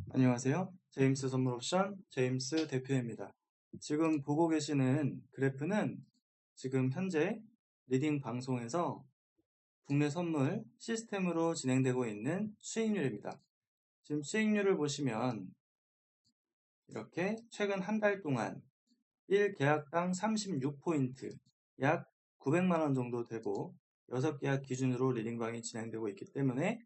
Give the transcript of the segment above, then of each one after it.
안녕하세요. 제임스 선물옵션 제임스 대표입니다. 지금 보고 계시는 그래프는 지금 현재 리딩 방송에서 국내 선물 시스템으로 진행되고 있는 수익률입니다. 지금 수익률을 보시면 이렇게 최근 한 달 동안 1계약당 36포인트, 약 900만원 정도 되고 6계약 기준으로 리딩방이 진행되고 있기 때문에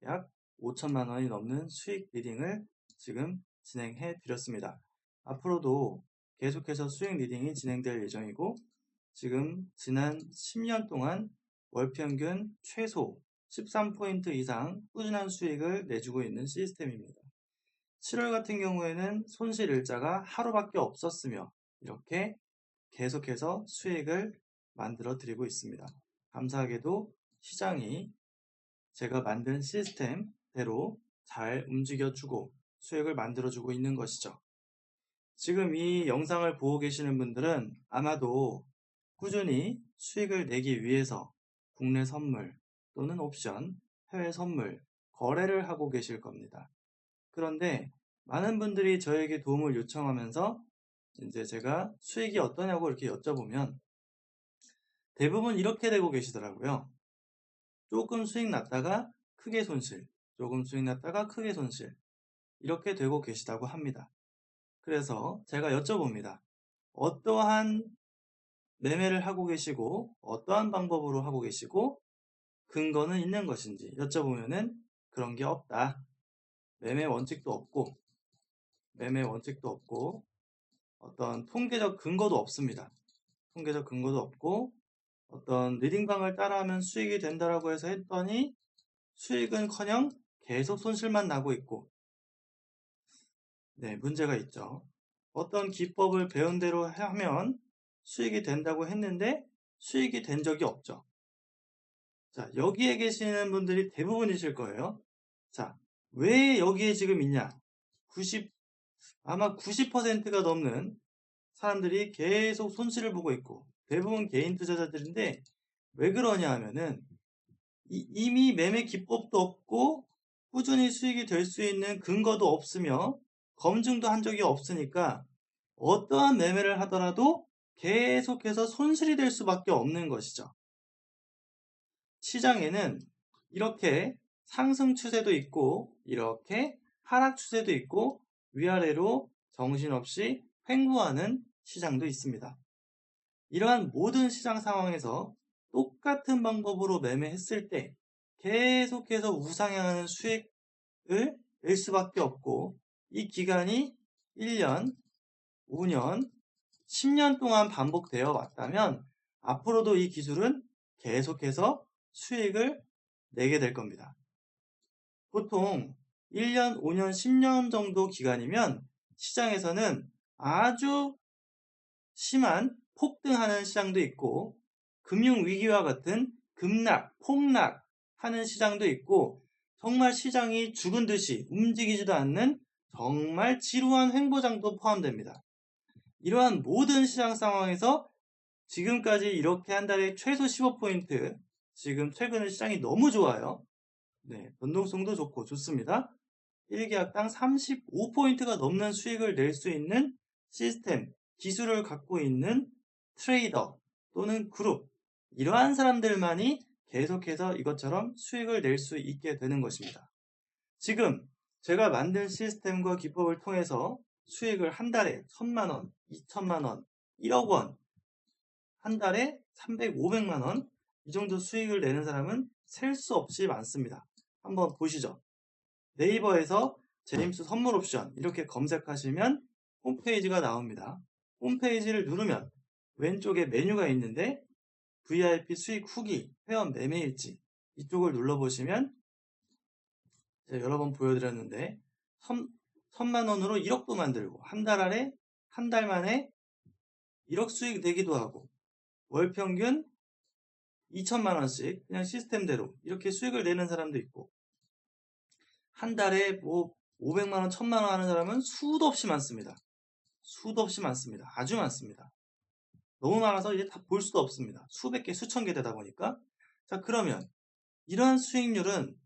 약 5천만원이 넘는 수익 리딩을 지금 진행해 드렸습니다. 앞으로도 계속해서 수익 리딩이 진행될 예정이고 지금 지난 10년 동안 월평균 최소 13포인트 이상 꾸준한 수익을 내주고 있는 시스템입니다. 7월 같은 경우에는 손실 일자가 하루밖에 없었으며 이렇게 계속해서 수익을 만들어 드리고 있습니다. 감사하게도 시장이 제가 만든 시스템대로 잘 움직여주고 수익을 만들어주고 있는 것이죠. 지금 이 영상을 보고 계시는 분들은 아마도 꾸준히 수익을 내기 위해서 국내 선물 또는 옵션, 해외 선물, 거래를 하고 계실 겁니다. 그런데 많은 분들이 저에게 도움을 요청하면서 이제 제가 수익이 어떠냐고 이렇게 여쭤보면 대부분 이렇게 되고 계시더라고요. 조금 수익 났다가 크게 손실, 조금 수익 났다가 크게 손실 이렇게 되고 계시다고 합니다. 그래서 제가 여쭤봅니다. 어떠한 매매를 하고 계시고 어떠한 방법으로 하고 계시고 근거는 있는 것인지 여쭤보면은 그런 게 없다. 매매 원칙도 없고 어떤 통계적 근거도 없습니다. 통계적 근거도 없고 어떤 리딩방을 따라하면 수익이 된다라고 해서 했더니 수익은커녕 계속 손실만 나고 있고 네, 문제가 있죠. 어떤 기법을 배운 대로 하면 수익이 된다고 했는데 수익이 된 적이 없죠. 자, 여기에 계시는 분들이 대부분이실 거예요. 자, 왜 여기에 지금 있냐? 아마 90%가 넘는 사람들이 계속 손실을 보고 있고 대부분 개인 투자자들인데 왜 그러냐 하면은 이미 매매 기법도 없고 꾸준히 수익이 될 수 있는 근거도 없으며 검증도 한 적이 없으니까 어떠한 매매를 하더라도 계속해서 손실이 될 수밖에 없는 것이죠. 시장에는 이렇게 상승 추세도 있고 이렇게 하락 추세도 있고 위아래로 정신없이 횡보하는 시장도 있습니다. 이러한 모든 시장 상황에서 똑같은 방법으로 매매했을 때 계속해서 우상향하는 수익을 낼 수밖에 없고 이 기간이 1년, 5년, 10년 동안 반복되어 왔다면 앞으로도 이 기술은 계속해서 수익을 내게 될 겁니다. 보통 1년, 5년, 10년 정도 기간이면 시장에서는 아주 심한 폭등하는 시장도 있고 금융위기와 같은 급락, 폭락하는 시장도 있고 정말 시장이 죽은 듯이 움직이지도 않는 정말 지루한 횡보장도 포함됩니다. 이러한 모든 시장 상황에서 지금까지 이렇게 한 달에 최소 15포인트 지금 최근에 시장이 너무 좋아요. 네, 변동성도 좋고 좋습니다. 1계약당 35포인트가 넘는 수익을 낼 수 있는 시스템, 기술을 갖고 있는 트레이더 또는 그룹 이러한 사람들만이 계속해서 이것처럼 수익을 낼 수 있게 되는 것입니다. 지금 제가 만든 시스템과 기법을 통해서 수익을 한 달에 1,000만원, 2천만원, 1억원 한 달에 300, 500만원 이 정도 수익을 내는 사람은 셀 수 없이 많습니다. 한번 보시죠. 네이버에서 제임스 선물 옵션 이렇게 검색하시면 홈페이지가 나옵니다. 홈페이지를 누르면 왼쪽에 메뉴가 있는데 VIP 수익 후기, 회원 매매 일지 이쪽을 눌러보시면 제가 여러 번 보여드렸는데 1,000만원으로 1억도 만들고 한 달 안에 한 달 만에 1억 수익 내기도 하고 월 평균 2천만원씩 그냥 시스템대로 이렇게 수익을 내는 사람도 있고 한 달에 뭐 500만원, 1,000만원 하는 사람은 수도 없이 많습니다. 수도 없이 많습니다. 아주 많습니다. 너무 많아서 이제 다 볼 수도 없습니다. 수백 개, 수천 개 되다 보니까. 자, 그러면 이러한 수익률은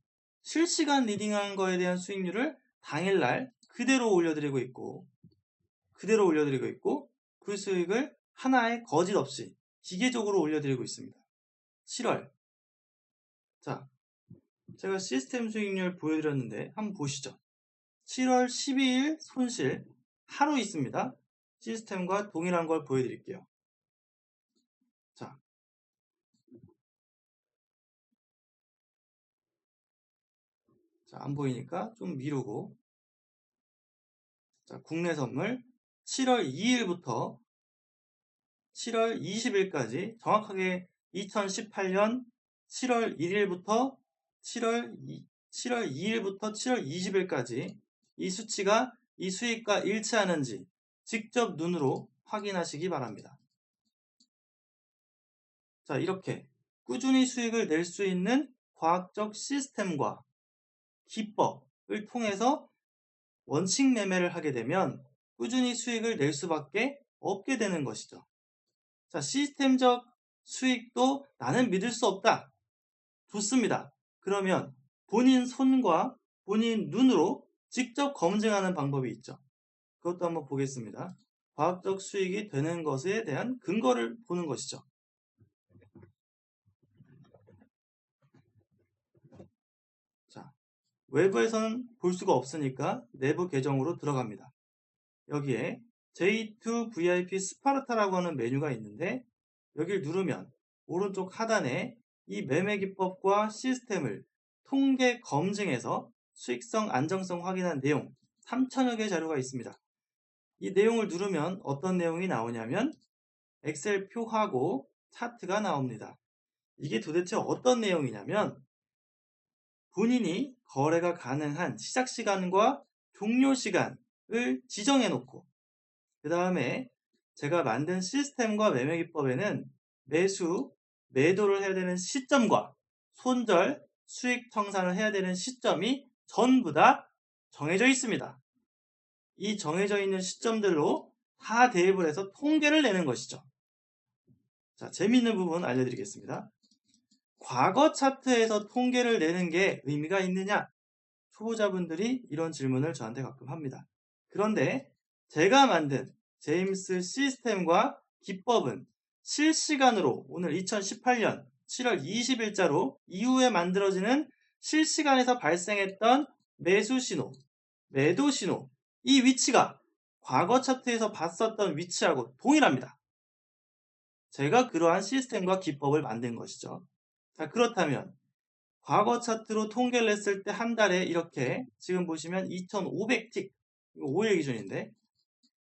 실시간 리딩하는 거에 대한 수익률을 당일날 그대로 올려드리고 있고 그 수익을 하나의 거짓 없이 기계적으로 올려드리고 있습니다. 7월. 자, 제가 시스템 수익률 보여드렸는데 한번 보시죠. 7월 12일 손실 하루 있습니다. 시스템과 동일한 걸 보여드릴게요. 자, 안 보이니까 좀 미루고. 자, 국내 선물 7월 2일부터 7월 20일까지 정확하게 2018년 7월 1일부터 7월 2일부터 7월 20일까지 이 수치가 이 수익과 일치하는지 직접 눈으로 확인하시기 바랍니다. 자, 이렇게 꾸준히 수익을 낼 수 있는 과학적 시스템과 기법을 통해서 원칙 매매를 하게 되면 꾸준히 수익을 낼 수밖에 없게 되는 것이죠. 자, 시스템적 수익도 나는 믿을 수 없다. 좋습니다. 그러면 본인 손과 본인 눈으로 직접 검증하는 방법이 있죠. 그것도 한번 보겠습니다. 과학적 수익이 되는 것에 대한 근거를 보는 것이죠. 자, 외부에서는 볼 수가 없으니까 내부 계정으로 들어갑니다. 여기에 J2 VIP 스파르타라고 하는 메뉴가 있는데 여기를 누르면 오른쪽 하단에 이 매매 기법과 시스템을 통계 검증해서 수익성, 안정성 확인한 내용 3,000여 개 자료가 있습니다. 이 내용을 누르면 어떤 내용이 나오냐면 엑셀 표하고 차트가 나옵니다. 이게 도대체 어떤 내용이냐면 본인이 거래가 가능한 시작 시간과 종료 시간을 지정해 놓고 그 다음에 제가 만든 시스템과 매매 기법에는 매수, 매도를 해야 되는 시점과 손절, 수익 청산을 해야 되는 시점이 전부 다 정해져 있습니다. 이 정해져 있는 시점들로 다 대입을 해서 통계를 내는 것이죠. 자, 재미있는 부분 알려드리겠습니다. 과거 차트에서 통계를 내는 게 의미가 있느냐? 초보자분들이 이런 질문을 저한테 가끔 합니다. 그런데 제가 만든 제임스 시스템과 기법은 실시간으로 오늘 2018년 7월 20일자로 이후에 만들어지는 실시간에서 발생했던 매수 신호, 매도 신호 이 위치가 과거 차트에서 봤었던 위치하고 동일합니다. 제가 그러한 시스템과 기법을 만든 것이죠. 자, 그렇다면 과거 차트로 통계를 냈을 때 한 달에 이렇게 지금 보시면 2,500틱, 이거 5일 기준인데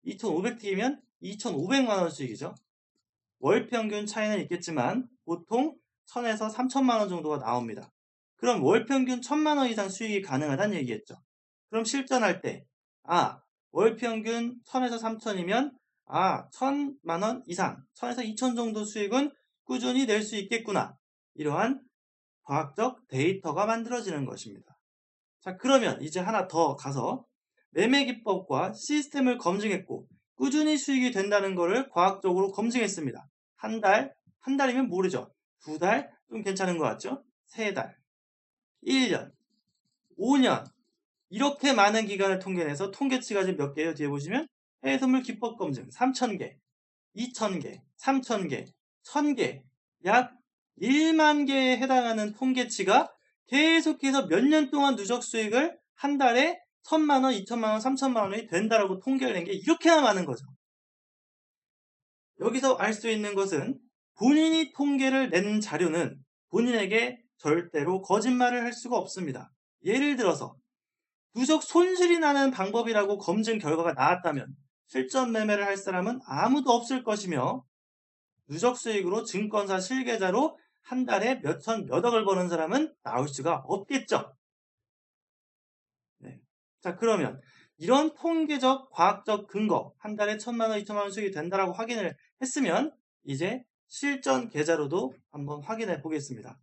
2,500틱이면 2,500만 원 수익이죠. 월 평균 차이는 있겠지만 보통 1,000에서 3,000만 원 정도가 나옵니다. 그럼 월 평균 1,000만 원 이상 수익이 가능하다는 얘기겠죠. 그럼 실전할 때 월 평균 1,000에서 3,000이면 1,000만 원 이상, 1,000에서 2,000 정도 수익은 꾸준히 낼 수 있겠구나. 이러한 과학적 데이터가 만들어지는 것입니다. 자, 그러면 이제 하나 더 가서 매매 기법과 시스템을 검증했고 꾸준히 수익이 된다는 것을 과학적으로 검증했습니다. 한 달이면 모르죠. 2달, 좀 괜찮은 것 같죠? 3달, 1년, 5년 이렇게 많은 기간을 통계내서 통계치가 지금 몇 개예요? 뒤에 보시면 해외선물 기법 검증 3,000개, 2,000개, 3,000개, 1,000개, 약 1만 개에 해당하는 통계치가 계속해서 몇 년 동안 누적 수익을 한 달에 1,000만 원, 2,000만 원, 3,000만 원이 된다라고 통계를 낸 게 이렇게나 많은 거죠. 여기서 알 수 있는 것은 본인이 통계를 낸 자료는 본인에게 절대로 거짓말을 할 수가 없습니다. 예를 들어서 누적 손실이 나는 방법이라고 검증 결과가 나왔다면 실전 매매를 할 사람은 아무도 없을 것이며 누적 수익으로 증권사 실계자로 한 달에 몇천, 몇억을 버는 사람은 나올 수가 없겠죠. 네. 자, 그러면 이런 통계적, 과학적 근거, 한 달에 1,000만 원, 2,000만 원 수익이 된다라고 확인을 했으면 이제 실전 계좌로도 한번 확인해 보겠습니다.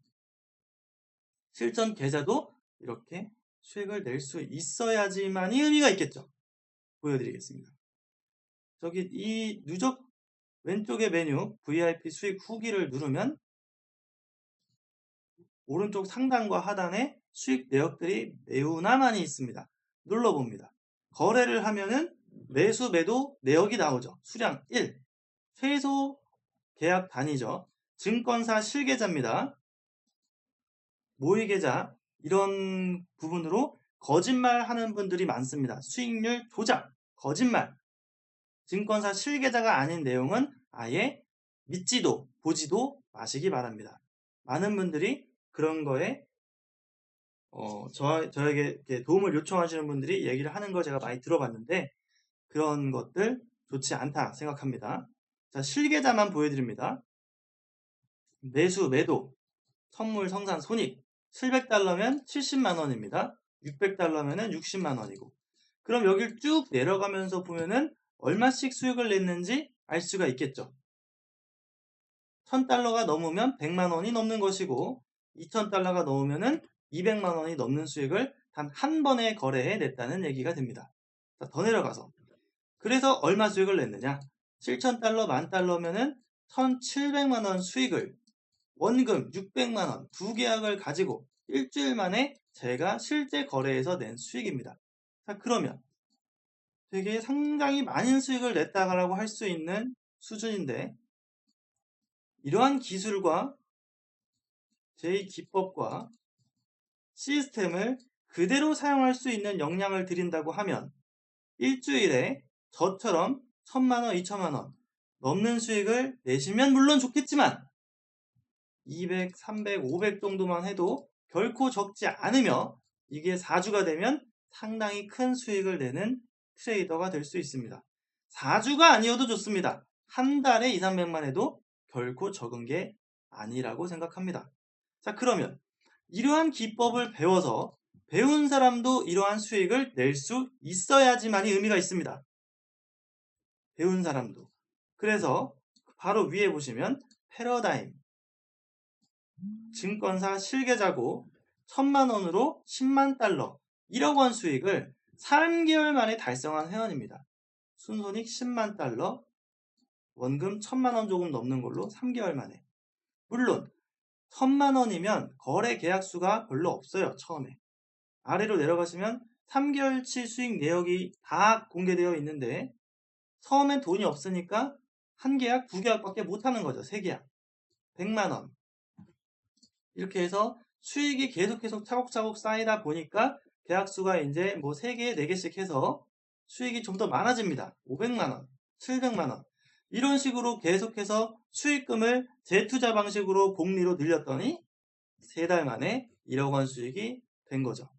실전 계좌도 이렇게 수익을 낼 수 있어야지만이 의미가 있겠죠. 보여드리겠습니다. 저기 이 누적 왼쪽의 메뉴 VIP 수익 후기를 누르면 오른쪽 상단과 하단에 수익 내역들이 매우나 많이 있습니다. 눌러봅니다. 거래를 하면은 매수, 매도, 내역이 나오죠. 수량 1. 최소 계약 단위죠. 증권사 실계좌입니다. 모의계좌 이런 부분으로 거짓말하는 분들이 많습니다. 수익률 조작, 거짓말. 증권사 실계좌가 아닌 내용은 아예 믿지도 보지도 마시기 바랍니다. 많은 분들이 그런 거에 저에게 이렇게 도움을 요청하시는 분들이 얘기를 하는 걸 제가 많이 들어봤는데 그런 것들 좋지 않다 생각합니다. 자, 실계좌만 보여드립니다. 매수, 매도, 선물, 성산, 손익 700달러면 70만원입니다. 600달러면 60만원이고 그럼 여길 쭉 내려가면서 보면은 얼마씩 수익을 냈는지 알 수가 있겠죠. 1000달러가 넘으면 100만원이 넘는 것이고 2000달러가 넘으면은 200만원이 넘는 수익을 단 한 번의 거래에 냈다는 얘기가 됩니다. 자, 더 내려가서 그래서 얼마 수익을 냈느냐 7000달러, 10,000달러면은 1700만원 수익을 원금 600만원 두 계약을 가지고 일주일 만에 제가 실제 거래에서 낸 수익입니다. 자, 그러면 되게 상당히 많은 수익을 냈다라고 할 수 있는 수준인데 이러한 기술과 제2기법과 시스템을 그대로 사용할 수 있는 역량을 드린다고 하면 일주일에 저처럼 1000만원, 2000만원 넘는 수익을 내시면 물론 좋겠지만 200, 300, 500 정도만 해도 결코 적지 않으며 이게 4주가 되면 상당히 큰 수익을 내는 트레이더가 될 수 있습니다. 4주가 아니어도 좋습니다. 한 달에 2, 300만 해도 결코 적은 게 아니라고 생각합니다. 자, 그러면 이러한 기법을 배워서 배운 사람도 이러한 수익을 낼 수 있어야지만이 의미가 있습니다. 배운 사람도. 그래서 바로 위에 보시면 패러다임 증권사 실계좌고 1000만원으로 10만달러 1억원 수익을 3개월 만에 달성한 회원입니다. 순손익 10만달러 원금 1000만원 조금 넘는 걸로 3개월 만에. 물론 1000만원이면 거래 계약수가 별로 없어요. 처음에. 아래로 내려가시면 3개월치 수익 내역이 다 공개되어 있는데 처음엔 돈이 없으니까 한 계약, 두 계약밖에 못하는 거죠. 세 계약. 100만원. 이렇게 해서 수익이 계속 차곡차곡 쌓이다 보니까 계약수가 이제 뭐 3개, 4개씩 해서 수익이 좀 더 많아집니다. 500만원, 700만원. 이런 식으로 계속해서 수익금을 재투자 방식으로 복리로 늘렸더니 3달 만에 1억원 수익이 된 거죠.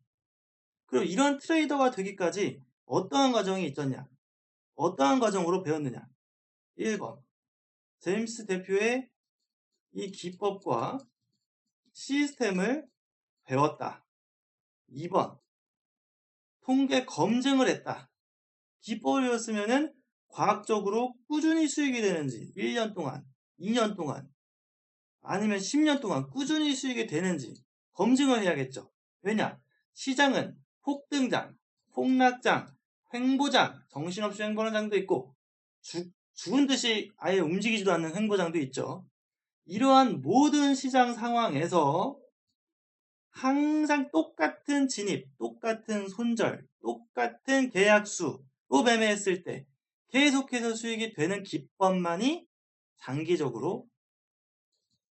그리고 이런 트레이더가 되기까지 어떠한 과정이 있었냐? 어떠한 과정으로 배웠느냐? 1번. 제임스 대표의 이 기법과 시스템을 배웠다. 2번. 통계 검증을 했다. 기법을 배웠으면 과학적으로 꾸준히 수익이 되는지 1년 동안, 2년 동안, 아니면 10년 동안 꾸준히 수익이 되는지 검증을 해야겠죠. 왜냐? 시장은 폭등장, 폭락장, 횡보장, 정신없이 횡보하는 장도 있고 죽은 듯이 아예 움직이지도 않는 횡보장도 있죠. 이러한 모든 시장 상황에서 항상 똑같은 진입, 똑같은 손절, 똑같은 계약수로 매매했을 때 계속해서 수익이 되는 기법만이 장기적으로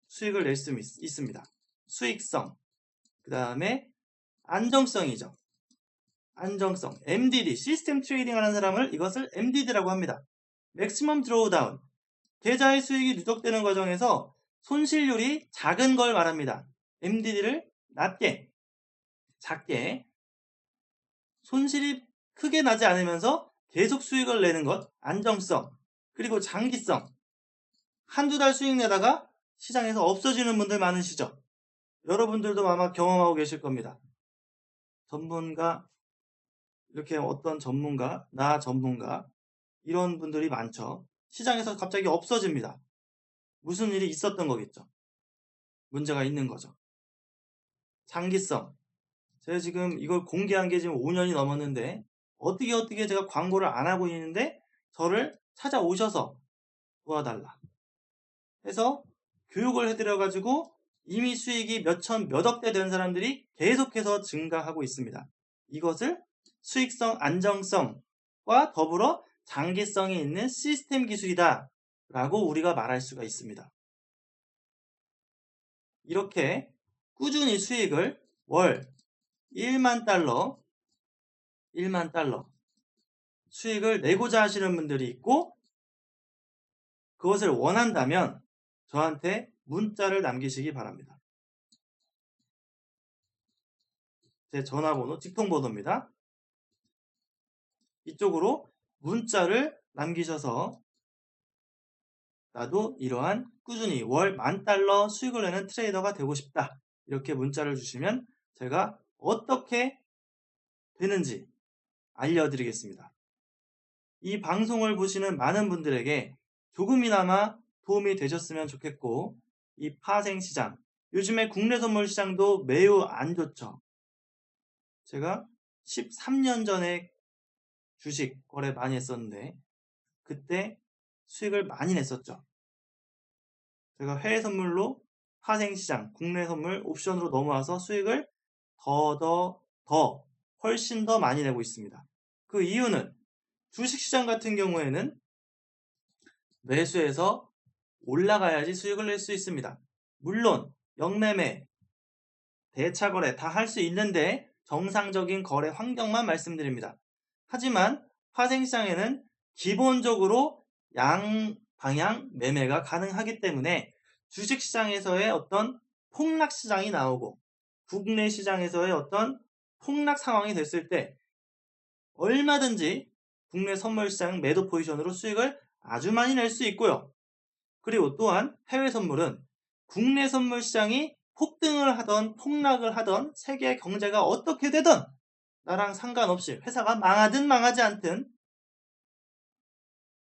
수익을 낼 수 있습니다. 수익성, 그 다음에 안정성이죠. 안정성, MDD, 시스템 트레이딩 하는 사람을 이것을 MDD라고 합니다. 맥시멈 드로우다운, 계좌의 수익이 누적되는 과정에서 손실률이 작은 걸 말합니다. MDD를 낮게, 작게, 손실이 크게 나지 않으면서 계속 수익을 내는 것, 안정성, 그리고 장기성. 한두 달 수익 내다가 시장에서 없어지는 분들 많으시죠? 여러분들도 아마 경험하고 계실 겁니다. 전문가, 이렇게 어떤 전문가, 나 전문가, 이런 분들이 많죠. 시장에서 갑자기 없어집니다. 무슨 일이 있었던 거겠죠. 문제가 있는 거죠. 장기성. 제가 지금 이걸 공개한 게 지금 5년이 넘었는데 어떻게 제가 광고를 안 하고 있는데 저를 찾아오셔서 도와달라 해서 교육을 해드려가지고 이미 수익이 몇천, 몇억 대 된 사람들이 계속해서 증가하고 있습니다. 이것을 수익성, 안정성과 더불어 장기성이 있는 시스템 기술이다 라고 우리가 말할 수가 있습니다. 이렇게 꾸준히 수익을 월 1만 달러 수익을 내고자 하시는 분들이 있고, 그것을 원한다면 저한테 문자를 남기시기 바랍니다. 제 전화번호, 직통번호입니다. 이쪽으로 문자를 남기셔서 나도 이러한 꾸준히 월 10,000달러 수익을 내는 트레이더가 되고 싶다, 이렇게 문자를 주시면 제가 어떻게 되는지 알려드리겠습니다. 이 방송을 보시는 많은 분들에게 조금이나마 도움이 되셨으면 좋겠고, 이 파생시장, 요즘에 국내 선물 시장도 매우 안 좋죠. 제가 13년 전에 주식 거래 많이 했었는데 그때 수익을 많이 냈었죠. 제가 해외 선물로 파생시장, 국내 선물 옵션으로 넘어와서 수익을 훨씬 더 많이 내고 있습니다. 그 이유는 주식시장 같은 경우에는 매수해서 올라가야지 수익을 낼 수 있습니다. 물론 영매매, 대차거래 다 할 수 있는데 정상적인 거래 환경만 말씀드립니다. 하지만 파생시장에는 기본적으로 양방향 매매가 가능하기 때문에 주식시장에서의 어떤 폭락시장이 나오고 국내 시장에서의 어떤 폭락 상황이 됐을 때 얼마든지 국내 선물시장 매도 포지션으로 수익을 아주 많이 낼 수 있고요. 그리고 또한 해외 선물은 국내 선물 시장이 폭등을 하던 폭락을 하던 세계 경제가 어떻게 되든 나랑 상관없이 회사가 망하든 망하지 않든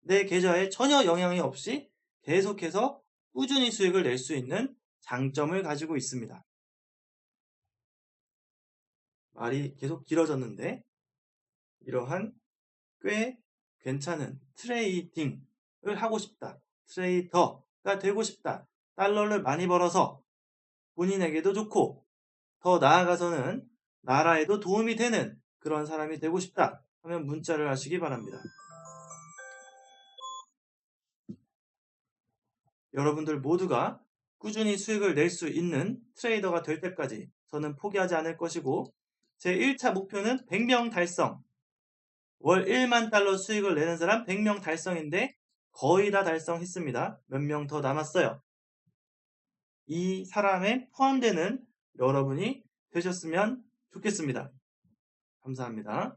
내 계좌에 전혀 영향이 없이 계속해서 꾸준히 수익을 낼 수 있는 장점을 가지고 있습니다. 말이 계속 길어졌는데, 이러한 꽤 괜찮은 트레이딩을 하고 싶다, 트레이더가 되고 싶다, 달러를 많이 벌어서 본인에게도 좋고 더 나아가서는 나라에도 도움이 되는 그런 사람이 되고 싶다 하면 문자를 하시기 바랍니다. 여러분들 모두가 꾸준히 수익을 낼 수 있는 트레이더가 될 때까지 저는 포기하지 않을 것이고, 제 1차 목표는 100명 달성, 월 1만 달러 수익을 내는 사람 100명 달성인데 거의 다 달성했습니다. 몇 명 더 남았어요. 이 사람에 포함되는 여러분이 되셨으면 좋겠습니다. 감사합니다.